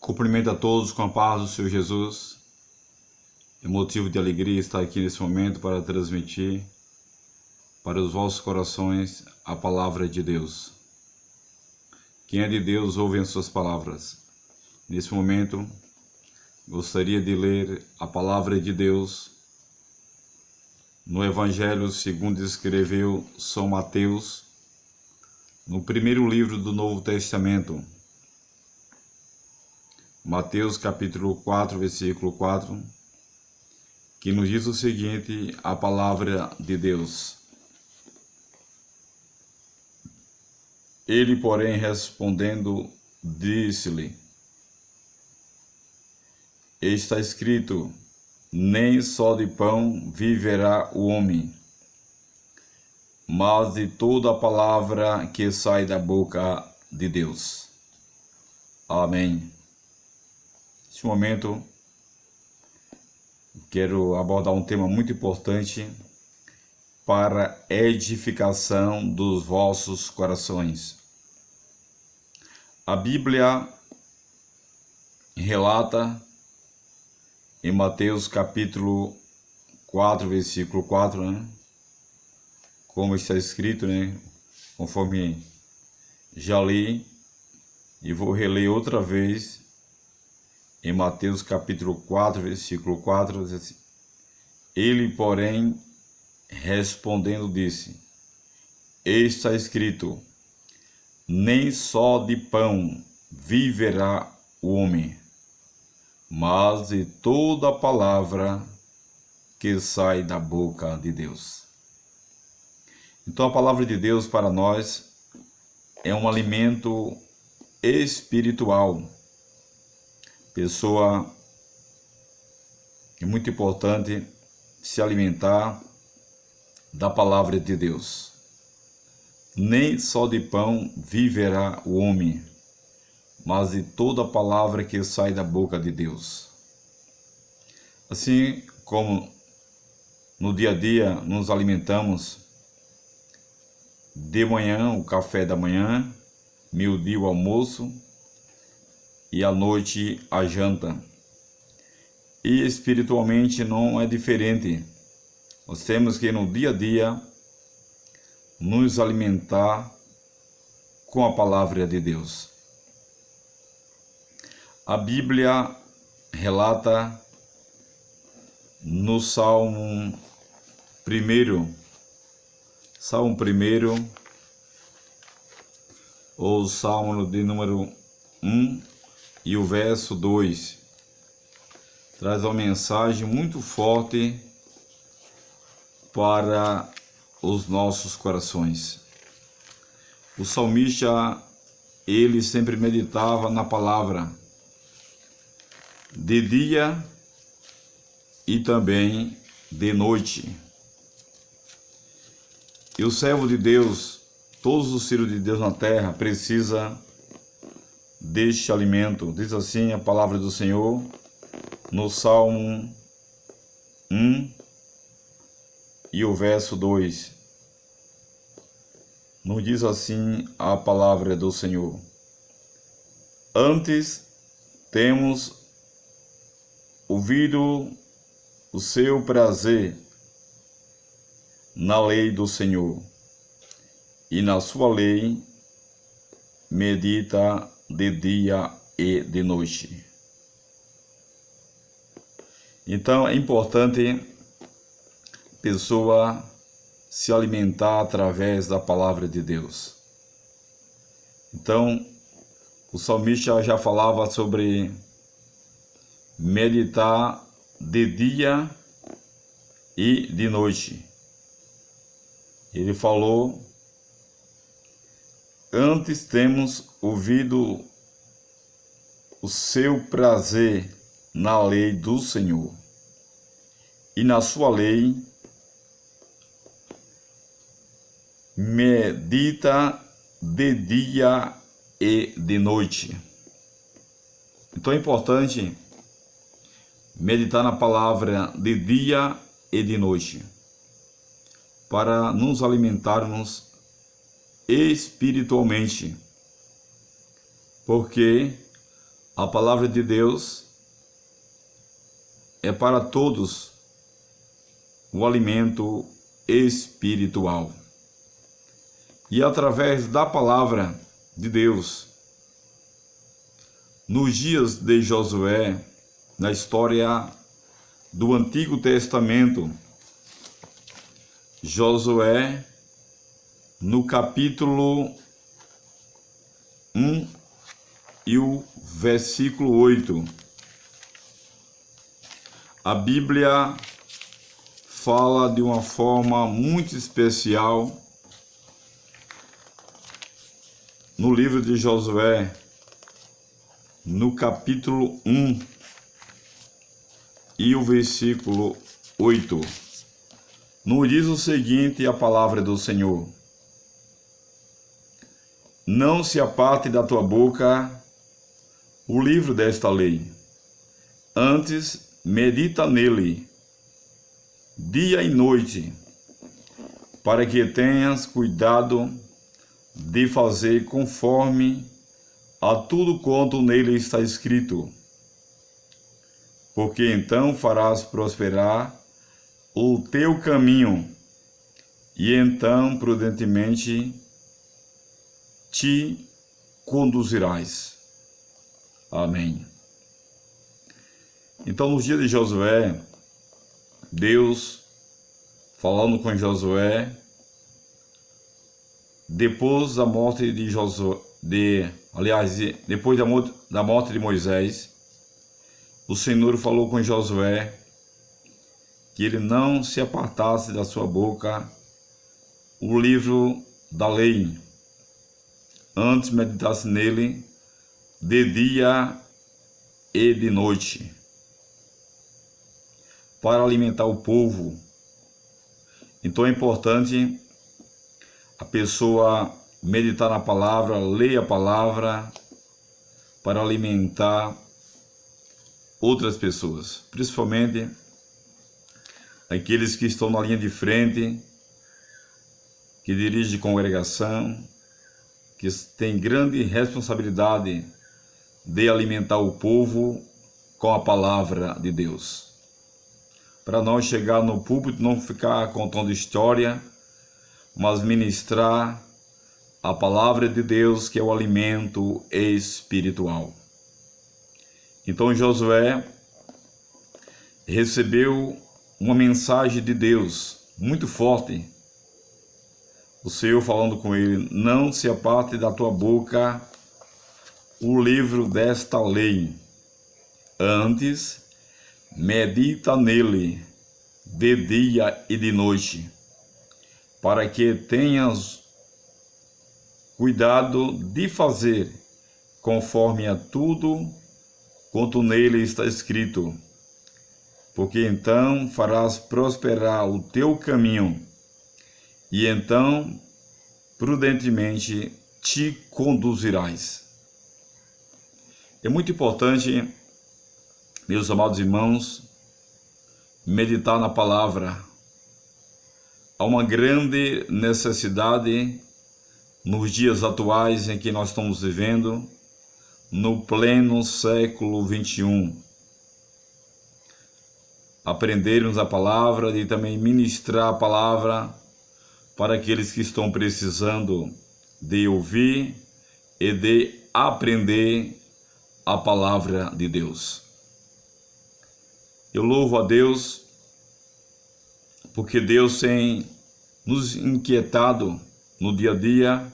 Cumprimento a todos com a paz do Senhor Jesus. É motivo de alegria estar aqui nesse momento para transmitir para os vossos corações a palavra de Deus. Quem é de Deus ouve as suas palavras. Nesse momento, gostaria de ler a palavra de Deus no Evangelho segundo escreveu São Mateus, no primeiro livro do Novo Testamento. Mateus capítulo 4, versículo 4, que nos diz o seguinte, a palavra de Deus. Ele, porém, respondendo, disse-lhe, está escrito, nem só de pão viverá o homem, mas de toda a palavra que sai da boca de Deus. Amém. Neste momento, quero abordar um tema muito importante para a edificação dos vossos corações. A Bíblia relata em Mateus capítulo 4, versículo 4, como está escrito, conforme já li, e vou reler outra vez, em Mateus capítulo 4, versículo 4, diz assim, ele, porém, respondendo, disse, está escrito, nem só de pão viverá o homem, mas de toda a palavra que sai da boca de Deus. Então a palavra de Deus para nós é um alimento espiritual. Pessoa, é muito importante se alimentar da palavra de Deus. Nem só de pão viverá o homem, mas de toda a palavra que sai da boca de Deus. Assim como no dia a dia nos alimentamos, de manhã o café da manhã, meio-dia o almoço e à noite a janta. E espiritualmente não é diferente. Nós temos que no dia a dia nos alimentar com a palavra de Deus. A Bíblia relata no Salmo 1, ou Salmo de número 1 e o verso 2, traz uma mensagem muito forte para os nossos corações. O salmista, ele sempre meditava na palavra, de dia e também de noite. E o servo de Deus, todos os filhos de Deus na terra, precisa deste alimento. Diz assim a palavra do Senhor, no Salmo 1 e o verso 2. Nos diz assim a palavra do Senhor. Antes temos ouvido o seu prazer na lei do Senhor, e na sua lei medita de dia e de noite. Então é importante a pessoa se alimentar através da palavra de Deus. Então, o salmista já falava sobre meditar de dia e de noite. Ele falou, antes temos ouvido o seu prazer na lei do Senhor, e na sua lei medita de dia e de noite. Então é importante meditar na palavra de dia e de noite, para nos alimentarmos espiritualmente, porque A palavra de Deus é para todos o alimento espiritual. E através da palavra de Deus, nos dias de Josué, na história do Antigo Testamento, Josué, no capítulo 1 e o versículo 8, a Bíblia fala de uma forma muito especial no livro de Josué, no capítulo 1 e o versículo 8. Nos diz o seguinte a palavra do Senhor: não se aparte da tua boca o livro desta lei, antes medita nele dia e noite, para que tenhas cuidado de fazer conforme a tudo quanto nele está escrito, porque então farás prosperar o teu caminho, e então prudentemente te conduzirás. Amém. Então, nos dias de Josué, Deus falando com Josué, depois da morte de Josué, depois da morte de Moisés, o Senhor falou com Josué que ele não se apartasse da sua boca o livro da lei, antes meditasse nele de dia e de noite, para alimentar o povo. Então é importante a pessoa meditar na palavra, ler a palavra, para alimentar outras pessoas, principalmente aqueles que estão na linha de frente, que dirigem congregação, que têm grande responsabilidade de alimentar o povo com a palavra de Deus. Para nós chegar no púlpito, não ficar contando história, mas ministrar a palavra de Deus, que é o alimento espiritual. Então Josué recebeu uma mensagem de Deus muito forte. O Senhor falando com ele: não se aparte da tua boca o livro desta lei, antes medita nele de dia e de noite, para que tenhas cuidado de fazer conforme a tudo quanto nele está escrito, porque então farás prosperar o teu caminho, e então prudentemente te conduzirás. É muito importante, meus amados irmãos, meditar na palavra. Há uma grande necessidade nos dias atuais em que nós estamos vivendo, no pleno século 21. Aprendermos a palavra e também ministrar a palavra para aqueles que estão precisando de ouvir e de aprender a palavra de Deus. Eu louvo a Deus porque Deus tem nos inquietado no dia a dia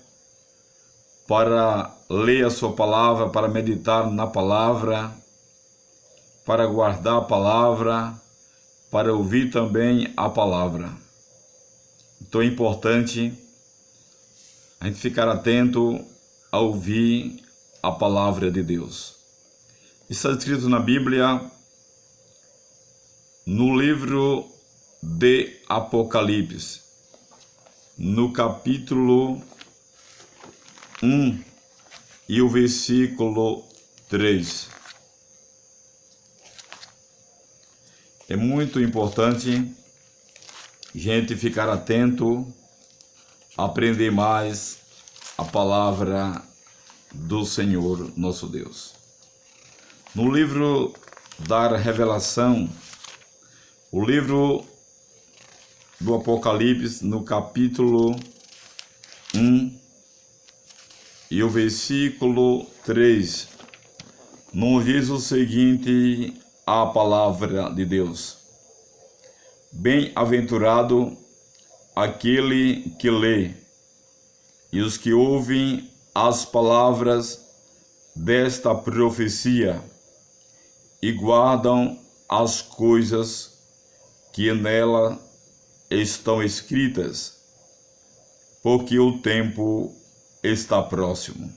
para ler a sua palavra, para meditar na palavra, para guardar a palavra, para ouvir também a palavra. Então é importante a gente ficar atento a ouvir a palavra de Deus. Está escrito na Bíblia, no livro de Apocalipse, no capítulo 1 e o versículo 3. É muito importante a gente ficar atento, aprender mais a palavra do Senhor nosso Deus. No livro da Revelação, o livro do Apocalipse, no capítulo 1 e o versículo 3, nos diz o seguinte: a palavra de Deus: bem-aventurado aquele que lê e os que ouvem as palavras desta profecia e guardam as coisas que nela estão escritas, porque o tempo está próximo.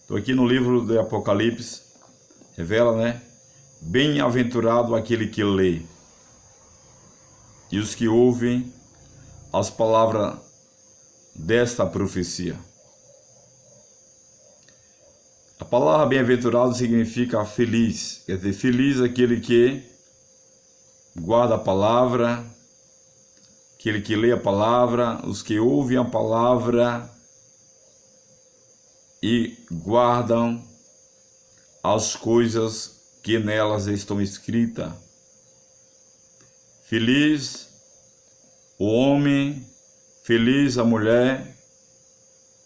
Estou aqui no livro do Apocalipse, revela, né? Bem-aventurado aquele que lê e os que ouvem as palavras desta profecia. A palavra bem-aventurado significa feliz, quer dizer, feliz aquele que guarda a palavra, aquele que lê a palavra, os que ouvem a palavra e guardam as coisas que nelas estão escritas. Feliz o homem, feliz a mulher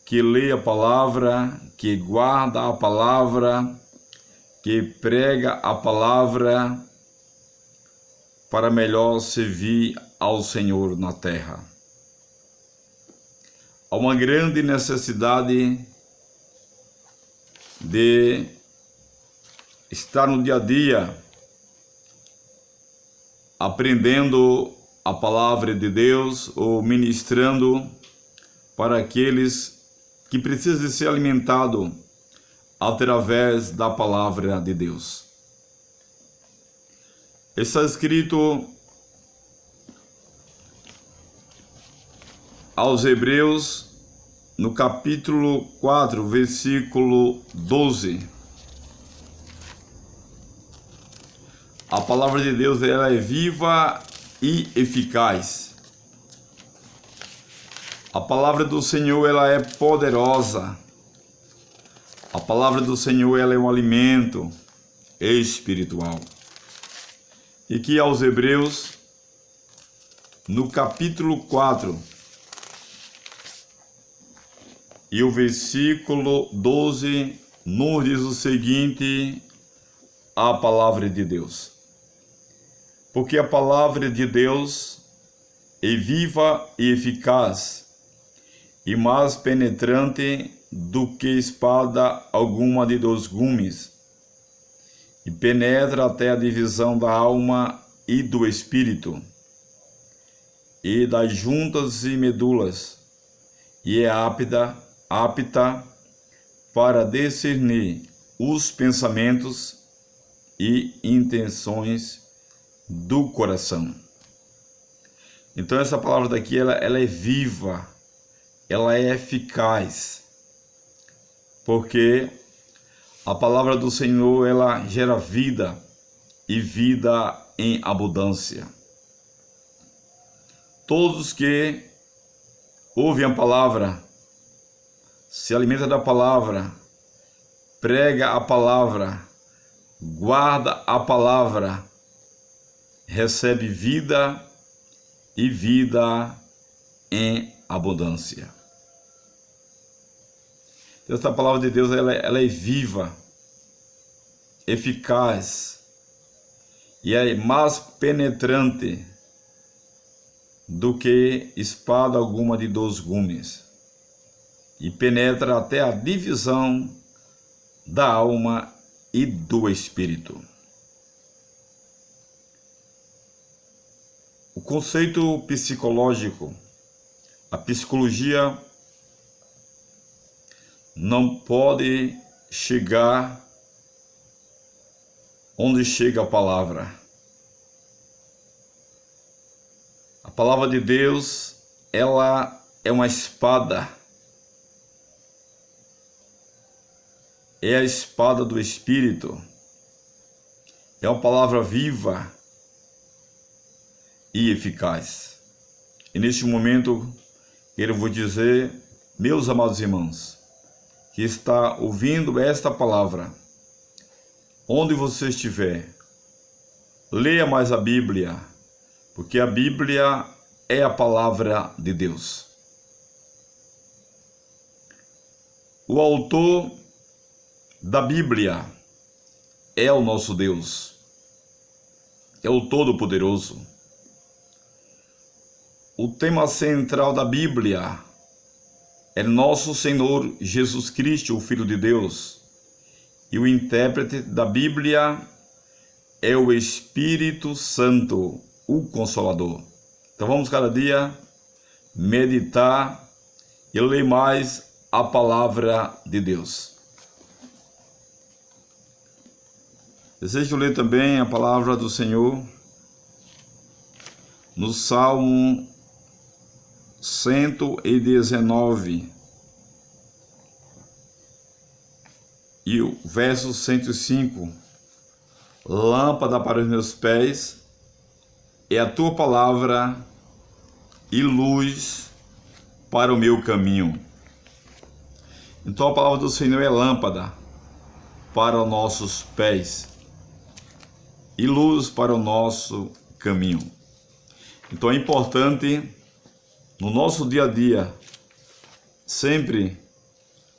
que lê a palavra, que guarda a palavra, que prega a palavra para melhor servir ao Senhor na terra. Há uma grande necessidade de estar no dia a dia aprendendo a palavra de Deus ou ministrando para aqueles que precisam de ser alimentados através da palavra de Deus. Está escrito aos Hebreus, no capítulo 4, versículo 12. A palavra de Deus, ela é viva e eficaz. A palavra do Senhor, ela é poderosa. A palavra do Senhor, ela é um alimento espiritual. E que aos Hebreus, no capítulo 4, e o versículo 12, nos diz o seguinte: a palavra de Deus. Porque a palavra de Deus é viva e eficaz, e mais penetrante do que espada alguma de 2 gumes, e penetra até a divisão da alma e do espírito, e das juntas e medulas, e é apta para discernir os pensamentos e intenções do coração. Então essa palavra daqui, ela é viva, ela é eficaz, porque a palavra do Senhor, ela gera vida e vida em abundância. Todos que ouvem a palavra, se alimenta da palavra, prega a palavra, guarda a palavra, recebe vida e vida em abundância. Essa palavra de Deus, ela é viva, eficaz e é mais penetrante do que espada alguma de 2 gumes, e penetra até a divisão da alma e do espírito. O conceito psicológico, a psicologia não pode chegar onde chega a palavra. A palavra de Deus, ela é uma espada. É a espada do Espírito. É uma palavra viva e eficaz. E neste momento, eu vou dizer, meus amados irmãos, que está ouvindo esta palavra, onde você estiver, leia mais a Bíblia, porque a Bíblia é a palavra de Deus. O autor da Bíblia é o nosso Deus, é o Todo-Poderoso. O tema central da Bíblia é nosso Senhor Jesus Cristo, o Filho de Deus, e o intérprete da Bíblia é o Espírito Santo, o Consolador. Então vamos cada dia meditar e ler mais a palavra de Deus. Desejo ler também a palavra do Senhor no Salmo 119 e o verso 105. Lâmpada para os meus pés é a tua palavra e luz para o meu caminho. Então a palavra do Senhor é lâmpada para os nossos pés e luz para o nosso caminho. Então é importante no nosso dia a dia sempre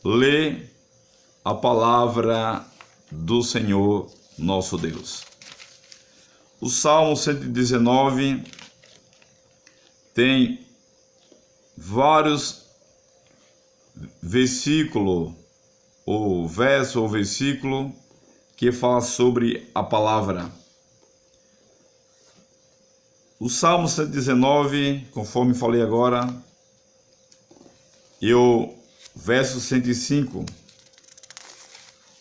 ler a palavra do Senhor nosso Deus. O Salmo 119 tem vários versículos, ou verso ou versículo, que fala sobre a palavra. O Salmo 119, conforme falei agora, e o verso 105,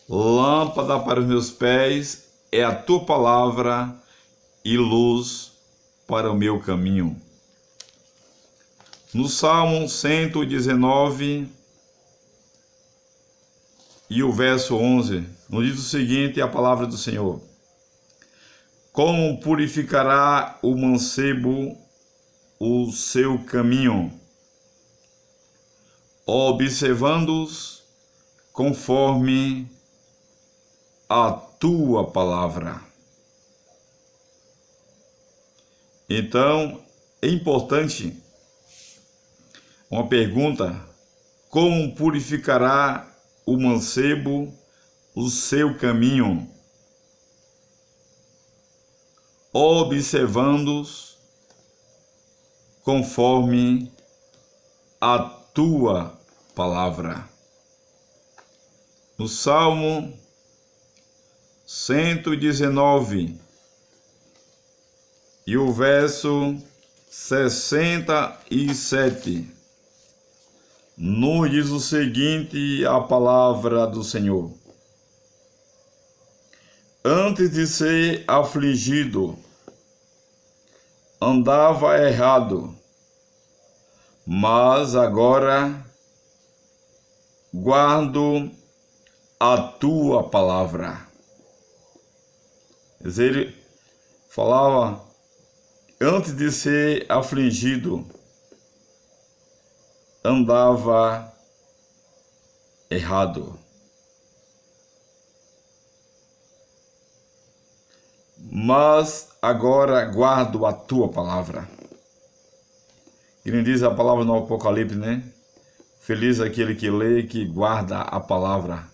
lâmpada para os meus pés é a tua palavra e luz para o meu caminho. No Salmo 119 e o verso 11, nos diz o seguinte, a palavra do Senhor: como purificará o mancebo o seu caminho, observando-os conforme a tua palavra. Então, é importante uma pergunta: como purificará o mancebo o seu caminho, observando-os conforme a tua palavra. No Salmo 119 e o verso 67, nos diz o seguinte a palavra do Senhor: antes de ser afligido, andava errado, mas agora guardo a tua palavra. Ele falava, antes de ser afligido, andava errado, mas agora guardo a tua palavra. Ele diz a palavra no Apocalipse, né? Feliz aquele que lê, que guarda a palavra.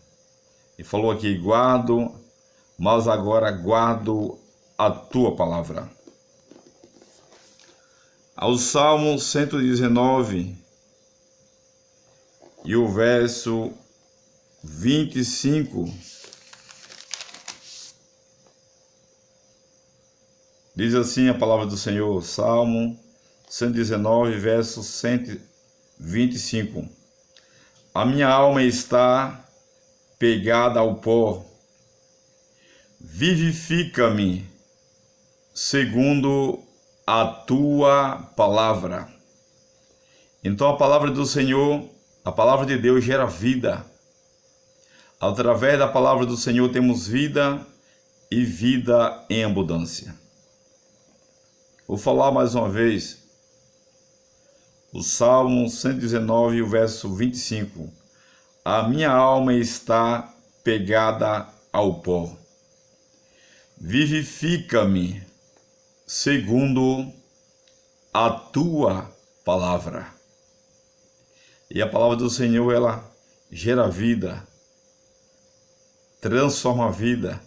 E falou aqui, guardo, mas agora guardo a tua palavra. Ao Salmo 119 e o verso 25, diz assim a palavra do Senhor, Salmo 119, verso 125. A minha alma está pegada ao pó, vivifica-me segundo a tua palavra. Então a palavra do Senhor, a palavra de Deus gera vida. Através da palavra do Senhor temos vida e vida em abundância. Vou falar mais uma vez. O Salmo 119, o verso 25. A minha alma está pegada ao pó. vivifica-me segundo a tua palavra. E a palavra do Senhor, ela gera vida, transforma a vida,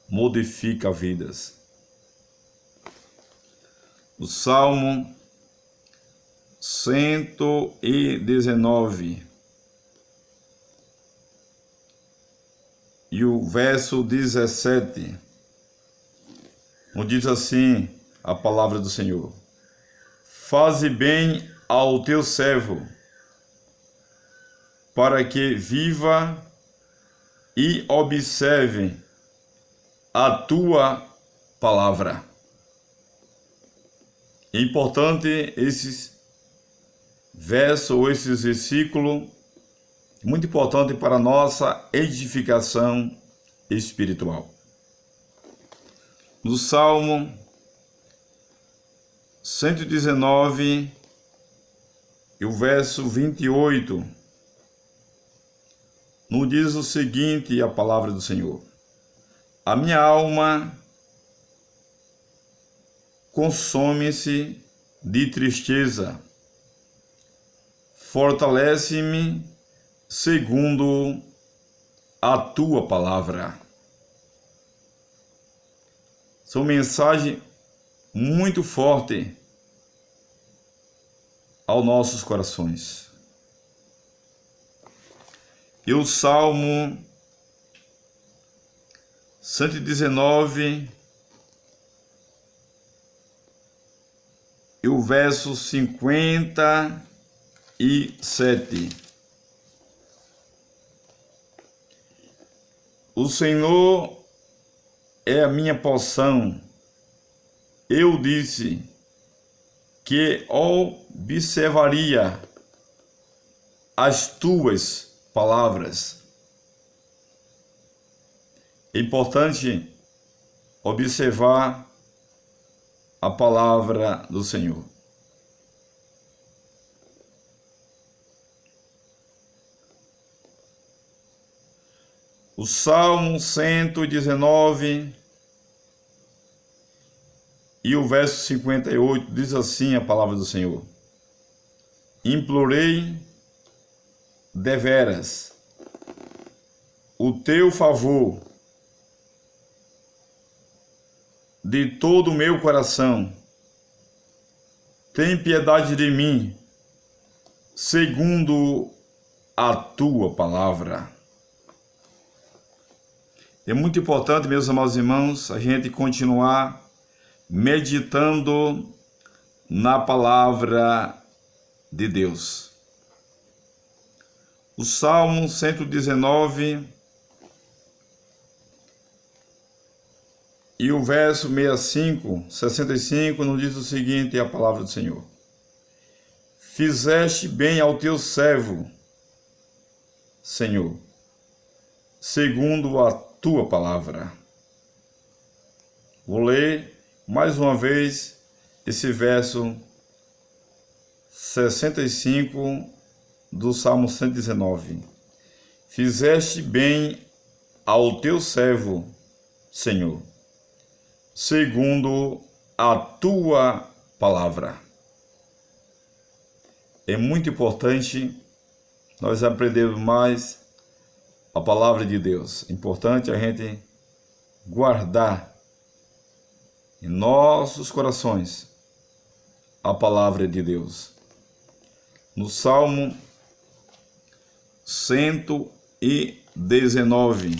modifica vidas. O Salmo 119 e o verso 17, onde diz assim a palavra do Senhor: faze bem ao teu servo, para que viva e observe a tua palavra. É importante esses versos ou esses versículos, muito importante para a nossa edificação espiritual. No Salmo 119 e o verso 28, nos diz o seguinte, a palavra do Senhor: a minha alma consome-se de tristeza, fortalece-me segundo a tua palavra. São mensagens muito fortes aos nossos corações. E o Salmo 119 e o verso 57. O Senhor é a minha porção. Eu disse que observaria as tuas palavras. É importante observar a palavra do Senhor. O Salmo 119 e o verso 58 diz assim a palavra do Senhor: implorei deveras o teu favor de todo o meu coração. Tem piedade de mim, segundo a tua palavra. É muito importante, meus amados irmãos, a gente continuar meditando na palavra de Deus. O Salmo 119 e o verso 65 nos diz o seguinte, a palavra do Senhor: fizeste bem ao teu servo, Senhor, segundo a tua palavra. Vou ler mais uma vez esse verso 65 do Salmo 119. Fizeste bem ao teu servo, Senhor, segundo a tua palavra. É muito importante nós aprendermos mais a palavra de Deus. É importante a gente guardar em nossos corações a palavra de Deus. No Salmo 119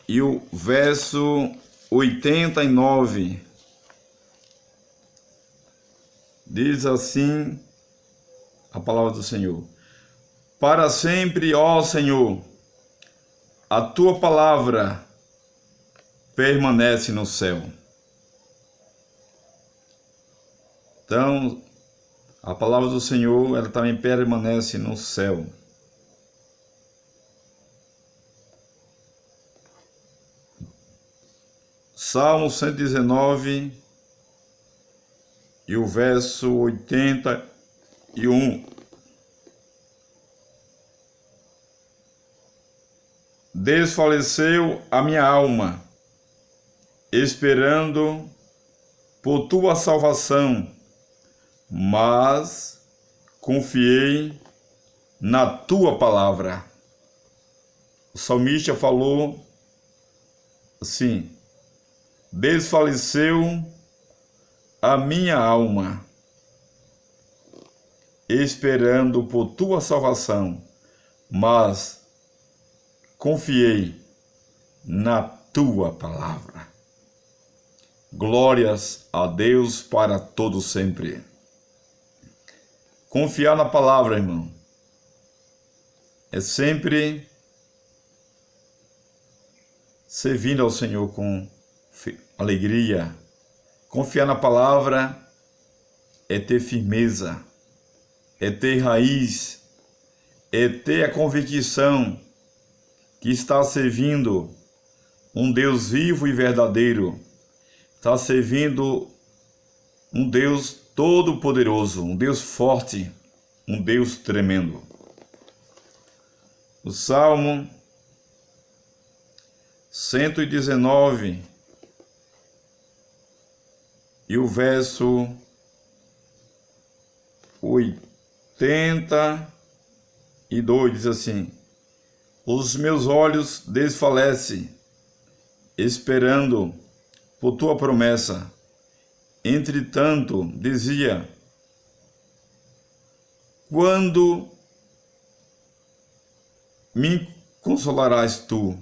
e o verso 89 diz assim a palavra do Senhor: para sempre, ó Senhor, a tua palavra permanece no céu. Então, a palavra do Senhor, ela também permanece no céu. Salmo 119 e o verso 81. desfaleceu a minha alma, esperando por tua salvação, mas confiei na tua palavra. O salmista falou assim: desfaleceu a minha alma, esperando por tua salvação, mas confiei na tua palavra. Glórias a Deus para todo sempre. Confiar na palavra, irmão, é sempre servindo ao Senhor com alegria. Confiar na palavra é ter firmeza, é ter raiz, é ter a convicção que está servindo um Deus vivo e verdadeiro, está servindo um Deus todo-poderoso, um Deus forte, um Deus tremendo. O Salmo 119 e o verso 82 diz assim: os meus olhos desfalecem, esperando por tua promessa. Entretanto, dizia: quando me consolarás tu?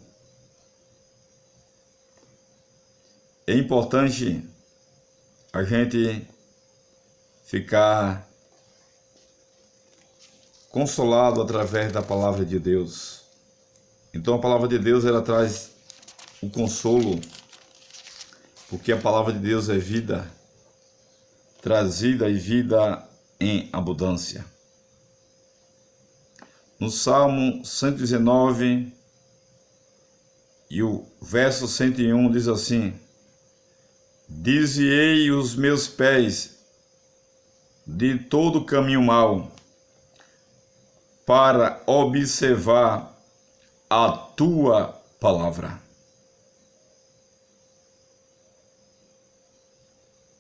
É importante a gente ficar consolado através da palavra de Deus. Então a palavra de Deus, ela traz o consolo, porque a palavra de Deus é vida trazida e vida em abundância. No Salmo 119 e o verso 101 diz assim: desviei os meus pés de todo caminho mau, para observar a tua palavra.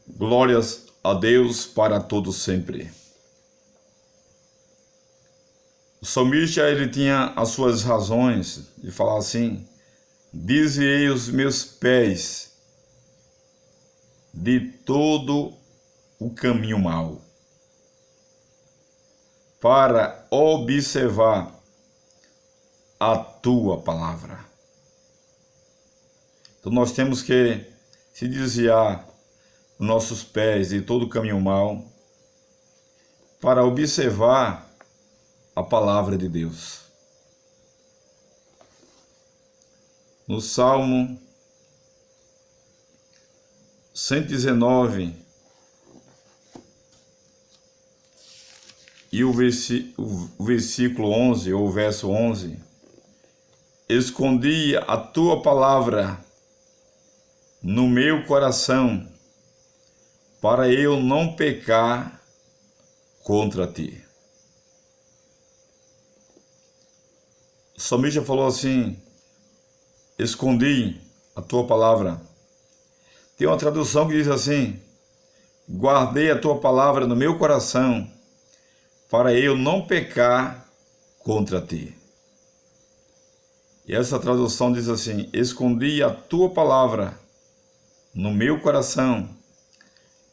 Glórias a Deus para todo sempre. O salmista, ele tinha as suas razões de falar assim: desviei os meus pés de todo o caminho mau, para observar a tua palavra. Então nós temos que se desviar os nossos pés de todo o caminho mau, para observar a palavra de Deus. No Salmo 119 e o versículo 11, ou o verso 11, escondi a tua palavra no meu coração, para eu não pecar contra ti. O salmista falou assim: escondi a tua palavra. Tem uma tradução que diz assim: guardei a tua palavra no meu coração, para eu não pecar contra ti. E essa tradução diz assim: escondi a tua palavra no meu coração,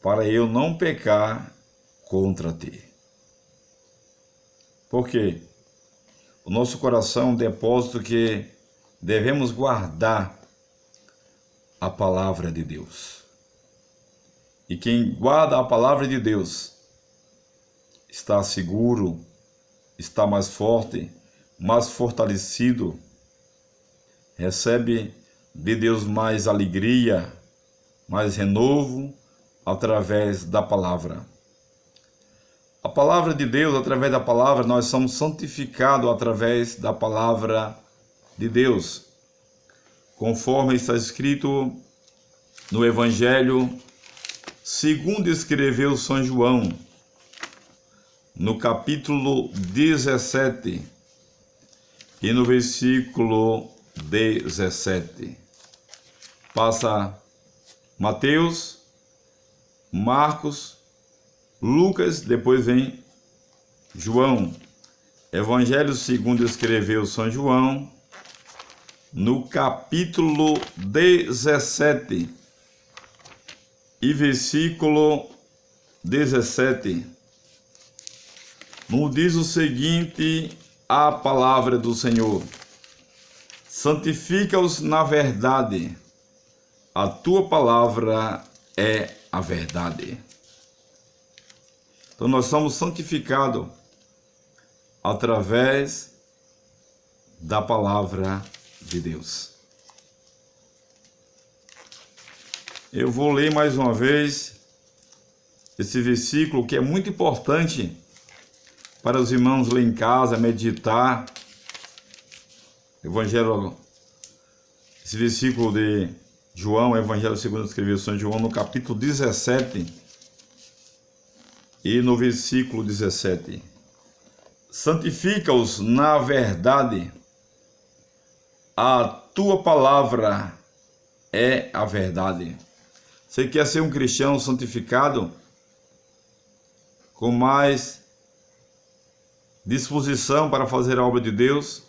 para eu não pecar contra ti. Por quê? O nosso coração é um depósito que devemos guardar a palavra de Deus. E quem guarda a palavra de Deus está seguro, está mais forte, mais fortalecido, recebe de Deus mais alegria, mais renovo através da palavra. A palavra de Deus, através da palavra, nós somos santificados através da palavra de Deus, conforme está escrito no Evangelho segundo escreveu São João, no capítulo 17 e no versículo 17. Passa Mateus, Marcos, Lucas, depois vem João. Evangelho segundo escreveu São João, no capítulo 17 e versículo 17, nos diz o seguinte a palavra do Senhor: santifica-os na verdade, a tua palavra é a verdade. Então nós somos santificados através da palavra de Deus. Eu vou ler mais uma vez esse versículo que é muito importante para os irmãos ler em casa, meditar. Evangelho, esse versículo de João, Evangelho segundo escreveu São João, no capítulo 17 e no versículo 17. Santifica-os na verdade, a tua palavra é a verdade. Você quer ser um cristão santificado, com mais disposição para fazer a obra de Deus?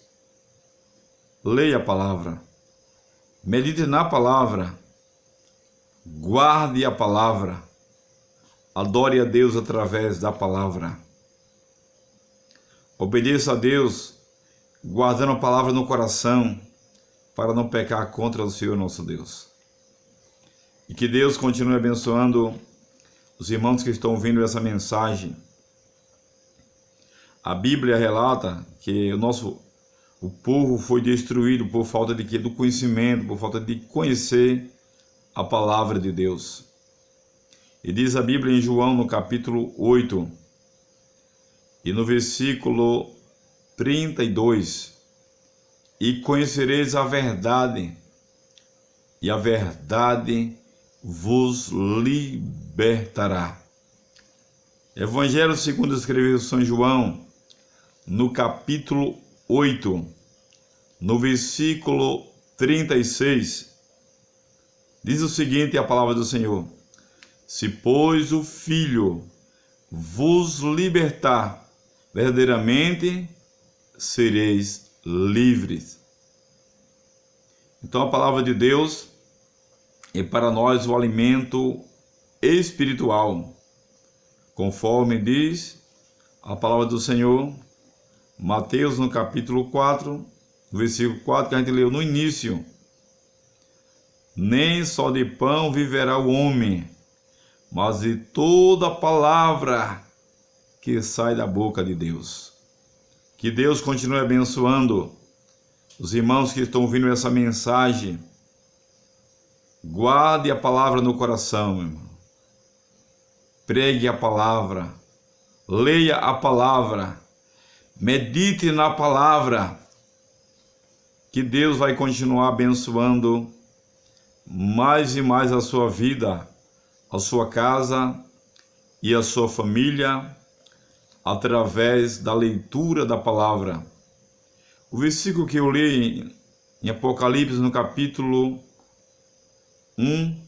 Leia a palavra, medite na palavra, guarde a palavra, adore a Deus através da palavra. Obedeça a Deus, guardando a palavra no coração, para não pecar contra o Senhor nosso Deus. E que Deus continue abençoando os irmãos que estão ouvindo essa mensagem. A Bíblia relata que o povo foi destruído por falta de quê? Do conhecimento, por falta de conhecer a palavra de Deus. E diz a Bíblia em João, no capítulo 8, e no versículo 32, e conhecereis a verdade, e a verdade vos libertará. Evangelho segundo escreveu São João, no capítulo 8, no versículo 36, diz o seguinte a palavra do Senhor: se pois o Filho vos libertar, verdadeiramente sereis livres. Então a palavra de Deus é para nós o alimento espiritual, conforme diz a palavra do Senhor, Mateus no capítulo 4, versículo 4, que a gente leu no início: nem só de pão viverá o homem, mas de toda a palavra que sai da boca de Deus. Que Deus continue abençoando os irmãos que estão ouvindo essa mensagem. Guarde a palavra no coração, meu irmão. Pregue a palavra, leia a palavra, medite na palavra, que Deus vai continuar abençoando mais e mais a sua vida, a sua casa e a sua família, através da leitura da palavra. O versículo que eu li em Apocalipse, no capítulo 1,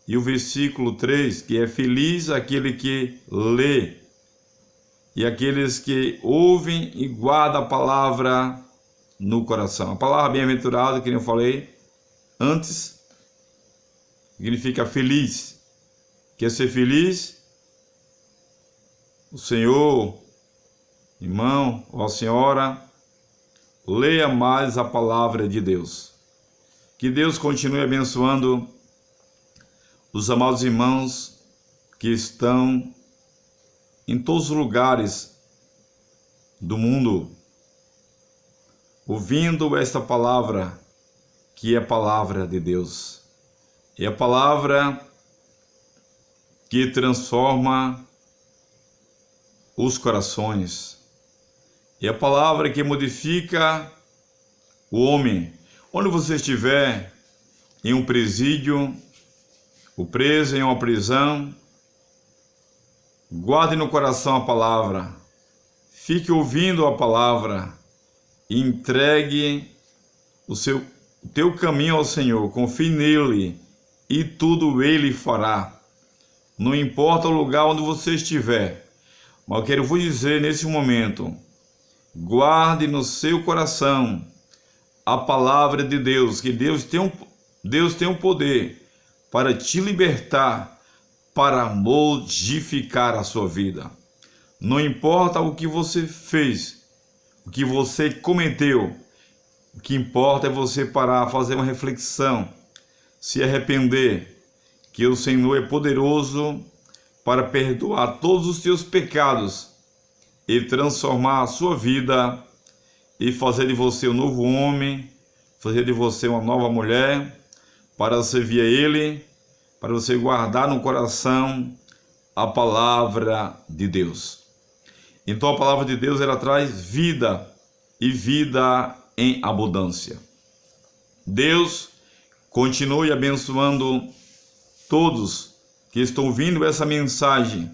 e o versículo 3, que é feliz aquele que lê e aqueles que ouvem e guardam a palavra no coração. A palavra bem-aventurado, que eu falei antes, significa feliz. Quer ser feliz? O Senhor, irmão ou a senhora, leia mais a palavra de Deus. Que Deus continue abençoando os amados irmãos que estão em todos os lugares do mundo, ouvindo esta palavra, que é a palavra de Deus. É a palavra que transforma os corações. É a palavra que modifica o homem. Onde você estiver, em um presídio, ou preso em uma prisão, guarde no coração a palavra. Fique ouvindo a palavra. Entregue o teu caminho ao Senhor, confie nele e tudo ele fará. Não importa o lugar onde você estiver, mas eu quero vos dizer nesse momento, guarde no seu coração a palavra de Deus, que Deus tem um poder para te libertar, para modificar a sua vida. Não importa o que você fez, o que você cometeu, o que importa é você parar, fazer uma reflexão, se arrepender, que o Senhor é poderoso para perdoar todos os teus pecados e transformar a sua vida e fazer de você um novo homem, fazer de você uma nova mulher, para servir a Ele, para você guardar no coração a palavra de Deus. Então a palavra de Deus, ela traz vida e vida em abundância. Deus continue abençoando todos que estão ouvindo essa mensagem.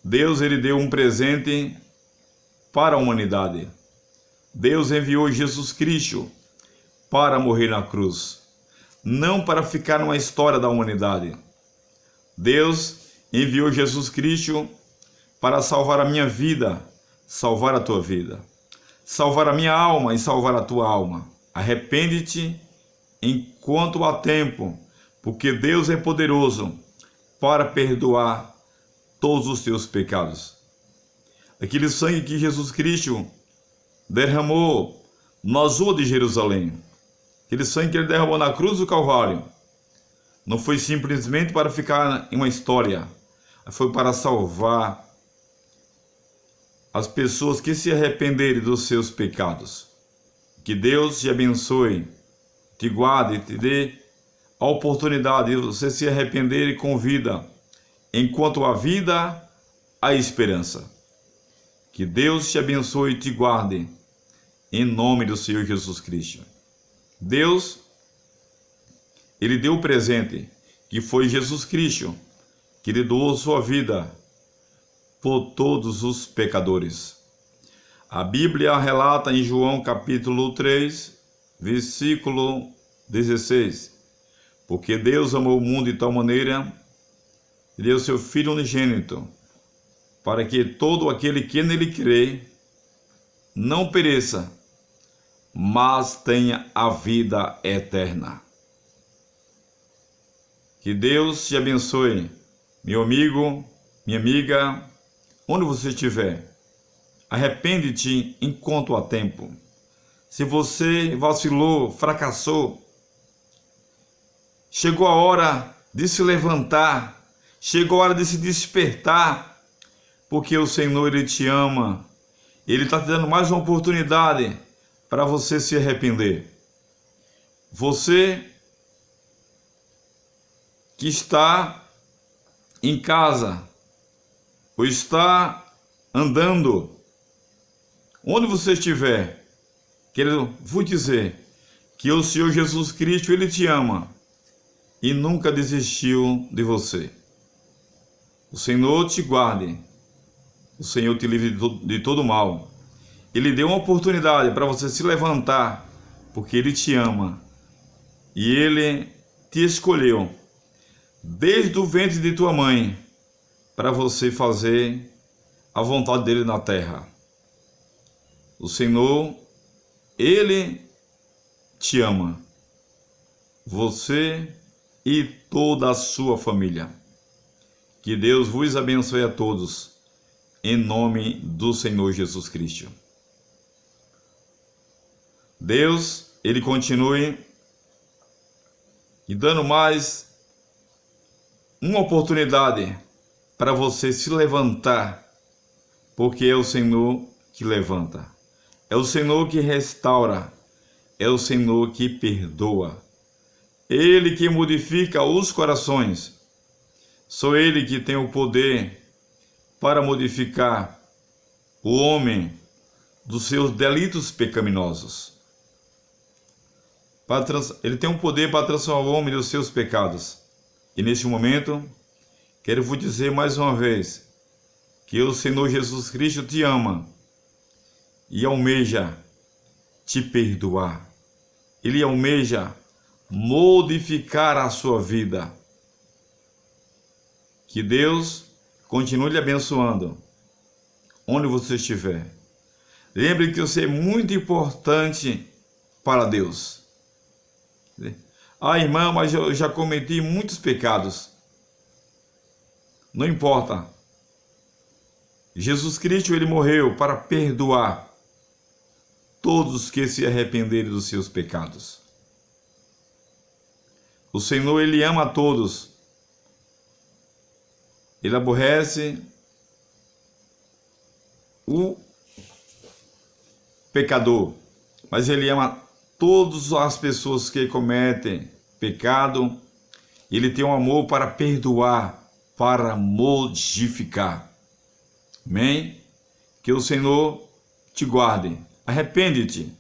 Deus, ele deu um presente para a humanidade. Deus enviou Jesus Cristo para morrer na cruz, não para ficar numa história da humanidade. Deus enviou Jesus Cristo para salvar a minha vida, salvar a tua vida, salvar a minha alma e salvar a tua alma. Arrepende-te enquanto há tempo, porque Deus é poderoso para perdoar todos os teus pecados. Aquele sangue que Jesus Cristo derramou na rua de Jerusalém, aquele sangue que ele derramou na cruz do Calvário, não foi simplesmente para ficar em uma história, foi para salvar as pessoas que se arrependerem dos seus pecados. Que Deus te abençoe, te guarde e te dê a oportunidade de você se arrepender e com vida, enquanto há vida, há esperança. Que Deus te abençoe e te guarde, em nome do Senhor Jesus Cristo. Deus, ele deu o presente, que foi Jesus Cristo, que ele doou sua vida por todos os pecadores. A Bíblia relata em João capítulo 3, versículo 16, porque Deus amou o mundo de tal maneira, que deu seu Filho unigênito, para que todo aquele que nele crê não pereça, mas tenha a vida eterna. Que Deus te abençoe, meu amigo, minha amiga, onde você estiver. Arrepende-te enquanto há tempo. Se você vacilou, fracassou, chegou a hora de se levantar, chegou a hora de se despertar, porque o Senhor, ele te ama. Ele está te dando mais uma oportunidade para você se arrepender. Você que está em casa, ou está andando, onde você estiver, quero vos dizer que o Senhor Jesus Cristo, ele te ama e nunca desistiu de você. O Senhor te guarde, o Senhor te livre de todo mal. Ele deu uma oportunidade para você se levantar, porque ele te ama e ele te escolheu desde o ventre de tua mãe para você fazer a vontade dele na terra. O Senhor, ele te ama, você e toda a sua família. Que Deus vos abençoe a todos, em nome do Senhor Jesus Cristo. Deus, ele continue e dando mais uma oportunidade para você se levantar, porque é o Senhor que levanta, é o Senhor que restaura, é o Senhor que perdoa, Ele que modifica os corações. Só Ele que tem o poder para modificar o homem dos seus delitos pecaminosos. Ele tem um poder para transformar o homem dos seus pecados. E neste momento, quero vos dizer mais uma vez que o Senhor Jesus Cristo te ama e almeja te perdoar. Ele almeja modificar a sua vida. Que Deus continue lhe abençoando, onde você estiver. Lembre que você é muito importante para Deus. Irmã, mas eu já cometi muitos pecados. Não importa. Jesus Cristo, ele morreu para perdoar todos que se arrependerem dos seus pecados. O Senhor, ele ama a todos. Ele aborrece o pecador, mas ele ama todas as pessoas que cometem pecado. Ele tem um amor para perdoar, para modificar. Amém? Que o Senhor te guarde. Arrepende-te.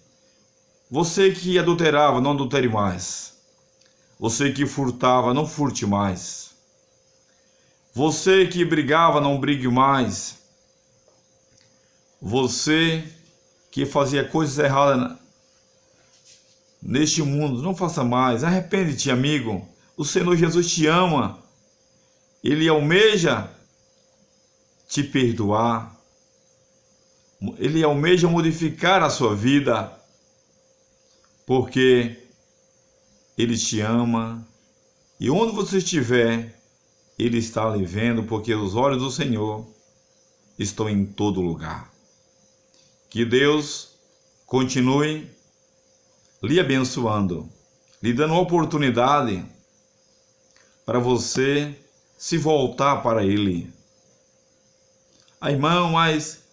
Você que adulterava, não adultere mais. Você que furtava, não furte mais. Você que brigava, não brigue mais. Você que fazia coisas erradas neste mundo, não faça mais. Arrepende-te, amigo. O Senhor Jesus te ama. Ele almeja te perdoar. Ele almeja modificar a sua vida, porque Ele te ama. E onde você estiver, Ele está lhe vendo, porque os olhos do Senhor estão em todo lugar. Que Deus continue lhe abençoando, lhe dando oportunidade para você se voltar para Ele. Irmão, mas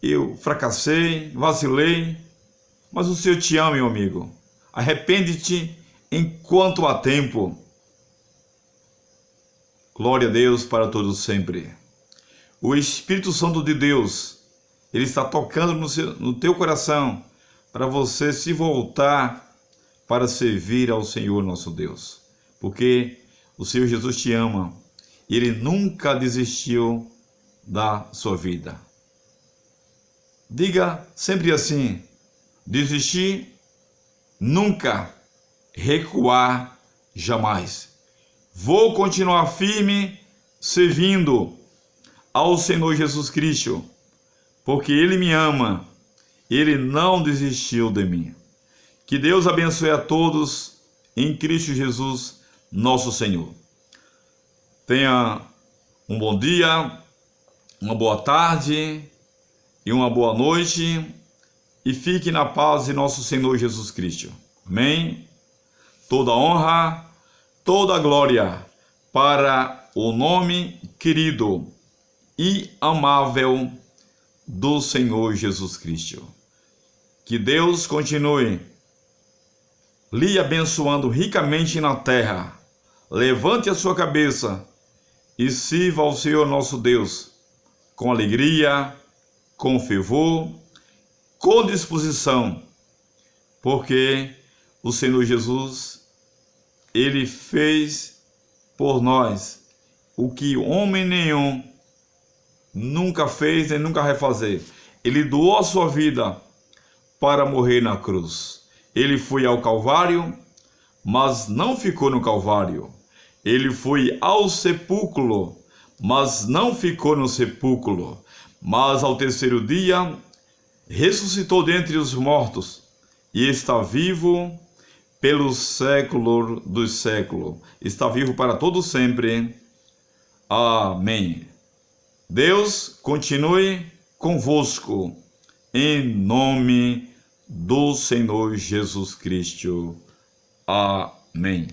eu fracassei, vacilei, mas o Senhor te ama, meu amigo. Arrepende-te enquanto há tempo. Glória a Deus para todos sempre. O Espírito Santo de Deus, ele está tocando no teu coração para você se voltar para servir ao Senhor nosso Deus. Porque o Senhor Jesus te ama e Ele nunca desistiu da sua vida. Diga sempre assim: desistir nunca, recuar jamais. Vou continuar firme servindo ao Senhor Jesus Cristo, porque Ele me ama, Ele não desistiu de mim. Que Deus abençoe a todos em Cristo Jesus, nosso Senhor. Tenha um bom dia, uma boa tarde e uma boa noite, e fique na paz de nosso Senhor Jesus Cristo. Amém? Toda honra, toda glória para o nome querido e amável do Senhor Jesus Cristo. Que Deus continue lhe abençoando ricamente na terra. Levante a sua cabeça e sirva ao Senhor nosso Deus com alegria, com fervor, com disposição, porque o Senhor Jesus, Ele fez por nós o que homem nenhum nunca fez nem nunca vai fazer. Ele doou a sua vida para morrer na cruz. Ele foi ao Calvário, mas não ficou no Calvário. Ele foi ao sepulcro, mas não ficou no sepulcro. Mas ao terceiro dia ressuscitou dentre os mortos e está vivo pelo século dos séculos. Está vivo para todo sempre. Amém. Deus continue convosco, em nome do Senhor Jesus Cristo. Amém.